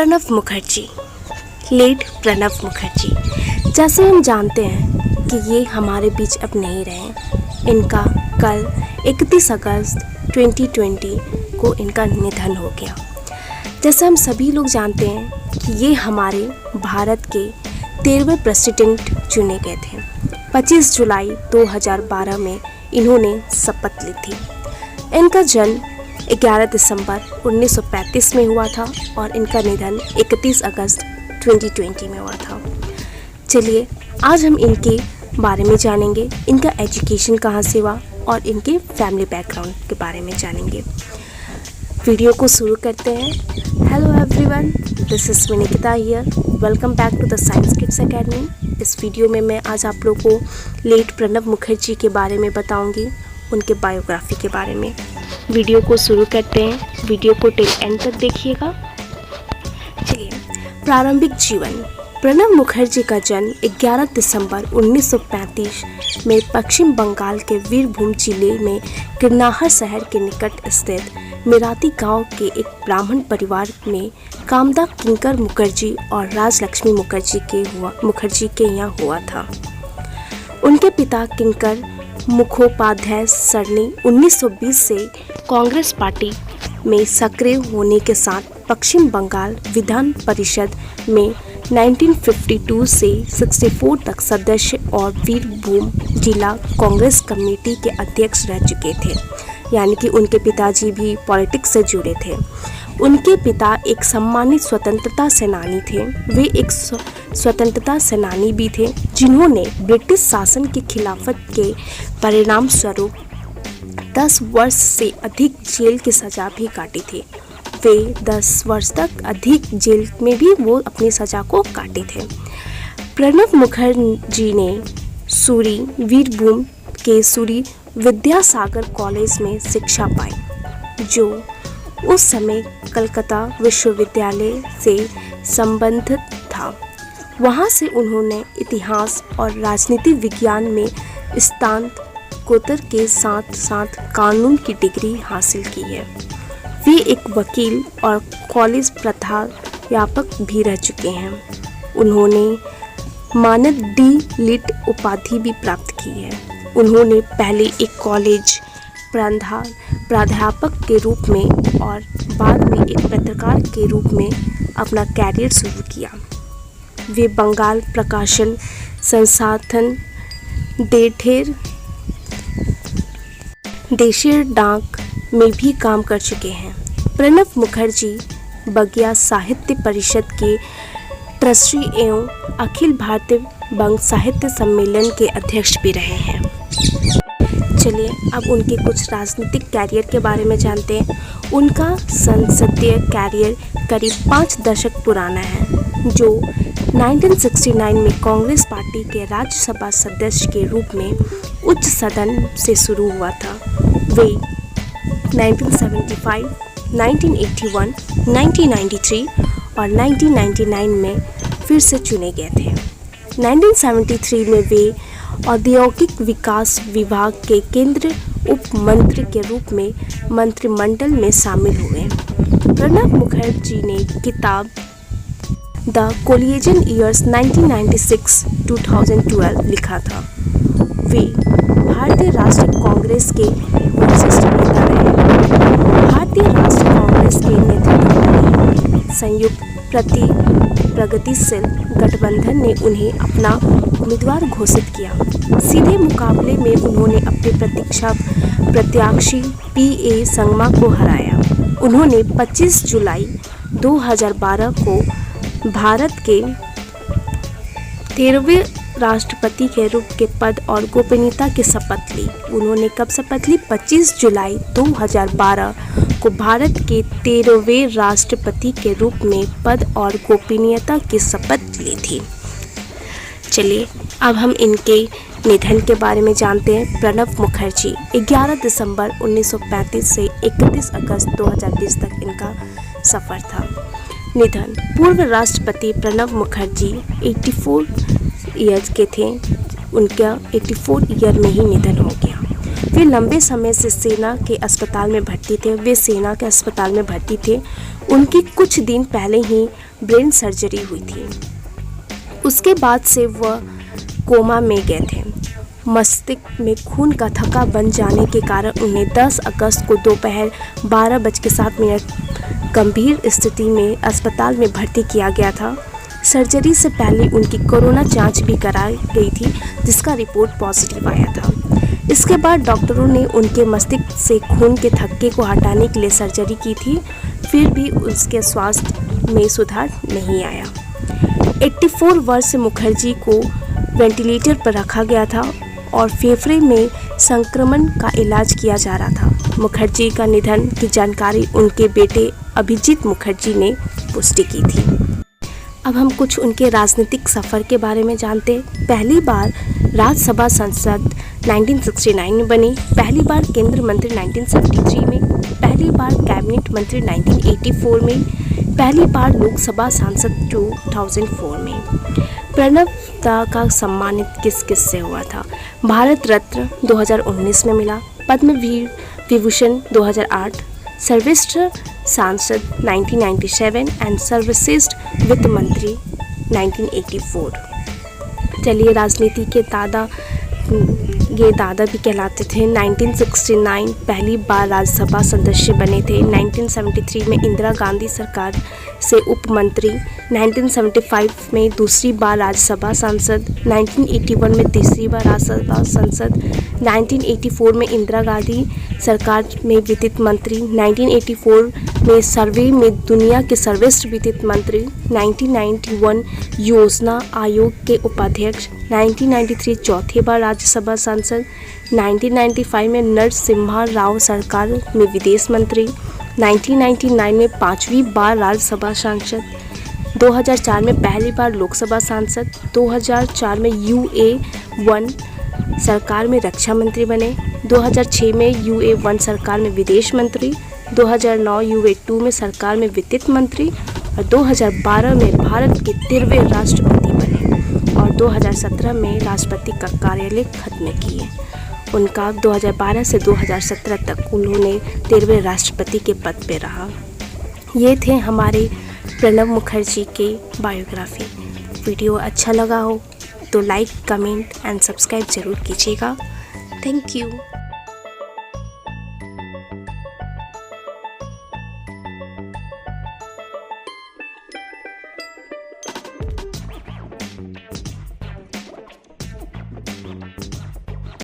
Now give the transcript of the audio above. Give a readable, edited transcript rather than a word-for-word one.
Pranab Mukherjee, late Pranab Mukherjee. जैसे हम जानते हैं कि ये हमारे बीच अब नहीं रहे। इनका कल 31 अगस्त 2020 को इनका निधन हो गया। जैसे हम सभी लोग जानते हैं कि ये हमारे भारत के 13वें प्रेसिडेंट चुने गए थे। 25 जुलाई 2012 में इन्होंने शपथ ली थी। इनका जन्म 11 दिसंबर 1935 में हुआ था और इनका निधन 31 अगस्त 2020 में हुआ था। चलिए आज हम इनके बारे में जानेंगे, इनका एजुकेशन कहाँ से हुआ और इनके फैमिली बैकग्राउंड के बारे में जानेंगे। वीडियो को शुरू करते हैं। Hello everyone, this is Nikita here. Welcome back to the science kids academy. इस वीडियो में मैं आज आप लोगों को लेट प्रणब मुखर्जी के बारे में बताऊंगी, उनके बायोग्राफी के बारे में। वीडियो को शुरू करते हैं। वीडियो को टिल एंड तक देखिएगा। चलिए, प्रारंभिक जीवन। प्रणब मुखर्जी का जन्म 11 दिसंबर 1935 में पश्चिम बंगाल के वीरभूम जिले में किरनाहर शहर के निकट स्थित मेराती गांव के एक ब्राह्मण परिवार में कामदा किंकर मुखर्जी और राजलक्ष्मी मुखर्जी के यहाँ हुआ था। उनके पिता किंकर मुखोपाध्याय सरनी 1920 से कांग्रेस पार्टी में सक्रिय होने के साथ पश्चिम बंगाल विधान परिषद में 1952 से 64 तक सदस्य और वीरभूम जिला कांग्रेस कमेटी के अध्यक्ष रह चुके थे। यानी कि उनके पिताजी भी पॉलिटिक्स से जुड़े थे। उनके पिता एक सम्मानित स्वतंत्रता सेनानी थे। वे एक स्वतंत्रता सेनानी भी थे जिन्होंने ब्रिटिश शासन के खिलाफत के परिणाम स्वरूप 10 वर्ष से अधिक जेल की सज़ा भी काटी थी। वे 10 वर्ष तक अधिक जेल में भी वो अपनी सज़ा को काटे थे। प्रणब मुखर्जी ने वीरभूम के सूरी विद्यासागर कॉलेज में शिक्षा पाई, जो उस समय कलकत्ता विश्वविद्यालय से संबंधित था। वहाँ से उन्होंने इतिहास और राजनीति विज्ञान में स्नातकोत्तर के साथ साथ कानून की डिग्री हासिल की है। वे एक वकील और कॉलेज प्राध्यापक भी रह चुके हैं। उन्होंने मानद डी लिट उपाधि भी प्राप्त की है। उन्होंने पहले एक कॉलेज प्राध्यापक के रूप में और बाद में एक पत्रकार के रूप में अपना कैरियर शुरू किया। वे बंगाल प्रकाशन संस्थान देशेर डाक में भी काम कर चुके हैं। प्रणब मुखर्जी बगिया साहित्य परिषद के ट्रस्टी एवं अखिल भारतीय बंग साहित्य सम्मेलन के अध्यक्ष भी रहे हैं। चलिए अब उनके कुछ राजनीतिक कैरियर के बारे में जानते हैं। उनका संसदीय कैरियर करीब 5 दशक पुराना है, जो 1969 में कांग्रेस पार्टी के राज्यसभा सदस्य के रूप में उच्च सदन से शुरू हुआ था। वे 1975, 1981, 1993 और 1999 में फिर से चुने गए थे। 1973 में वे औद्योगिक विकास विभाग के केंद्रीय उप मंत्री के रूप में मंत्रिमंडल में शामिल हुए। प्रणब मुखर्जी ने किताब द कोलिजन ईयर्स 1996-2012 लिखा था। वे भारतीय राष्ट्रीय कांग्रेस के वरिष्ठ नेता रहे। भारतीय राष्ट्रीय कांग्रेस के नेतृत्व में संयुक्त प्रगतिशील गठबंधन ने उन्हें अपना उम्मीदवार घोषित किया। सीधे मुकाबले में उन्होंने अपने प्रत्याशी P.A. संगमा को हराया। उन्होंने 25 जुलाई 2012 को भारत के 13वें राष्ट्रपति के रूप के पद और गोपनीयता की शपथ ली। उन्होंने कब शपथ ली? 25 जुलाई 2012 को भारत के 13वें राष्ट्रपति के रूप में पद और गोपनीयता की शपथ ली थी। चलिए अब हम इनके निधन के बारे में जानते हैं। प्रणब मुखर्जी 11 दिसंबर 1935 से 31 अगस्त 2020 तक इनका सफ़र था। निधन। पूर्व राष्ट्रपति प्रणब मुखर्जी 84 ईयर्स के थे। उनका 84 ईयर में ही निधन हो गया। वे लंबे समय से सेना के अस्पताल में भर्ती थे। उनकी कुछ दिन पहले ही ब्रेन सर्जरी हुई थी। उसके बाद से वह कोमा में गए थे। मस्तिष्क में खून का थक्का बन जाने के कारण उन्हें 10 अगस्त को दोपहर 12:07 गंभीर स्थिति में अस्पताल में भर्ती किया गया था। सर्जरी से पहले उनकी कोरोना जांच भी कराई गई थी, जिसका रिपोर्ट पॉजिटिव आया था। इसके बाद डॉक्टरों ने उनके मस्तिष्क से खून के थक्के को हटाने के लिए सर्जरी की थी, फिर भी उसके स्वास्थ्य में सुधार नहीं आया। 84 वर्ष मुखर्जी को वेंटिलेटर पर रखा गया था और फेफड़े में संक्रमण का इलाज किया जा रहा था। मुखर्जी का निधन की जानकारी उनके बेटे अभिजीत मुखर्जी ने पुष्टि की थी। अब हम कुछ उनके राजनीतिक सफ़र के बारे में जानते हैं। पहली बार राज्यसभा सांसद 1969 में बनी, पहली बार केंद्र मंत्री 1973 में, पहली बार कैबिनेट मंत्री 1984 में, पहली बार लोकसभा सांसद 2004 में। प्रणब दा का सम्मानित किस किस से हुआ था? भारत रत्न 2019 में मिला, पद्म विभूषण 2008, सर्वश्रेष्ठ सांसद 1997 एंड सर्वश्रेष्ठ वित्त मंत्री 1984। चलिए, राजनीति के दादा, ये दादा भी कहलाते थे। 1969 पहली बार राज्यसभा सदस्य बने थे। 1973 में इंदिरा गांधी सरकार से उप मंत्री, 1975 में दूसरी बार राज्यसभा सांसद, 1981 में तीसरी बार राज्यसभा सांसद, 1984 में इंदिरा गांधी सरकार में वित्त मंत्री, 1984 में सर्वे में दुनिया के सर्वश्रेष्ठ वित्त मंत्री, 1991 योजना आयोग के उपाध्यक्ष, 1993 चौथी बार राज्यसभा सांसद, 1995 में नरसिम्हा राव सरकार में विदेश मंत्री, 1999 में पांचवी बार राज्यसभा सांसद, 2004 में पहली बार लोकसभा सांसद, 2004 में UA1 सरकार में रक्षा मंत्री बने, 2006 में UA1 सरकार में विदेश मंत्री, 2009 UA2 में सरकार में वित्त मंत्री और 2012 में भारत के 13वें राष्ट्रपति बने और 2017 में राष्ट्रपति का कार्यालय खत्म किए। उनका 2012 से 2017 तक उन्होंने 13वें राष्ट्रपति के पद पे रहा। ये थे हमारे प्रणब मुखर्जी के बायोग्राफी। वीडियो अच्छा लगा हो तो लाइक, कमेंट एंड सब्सक्राइब ज़रूर कीजिएगा। Thank you.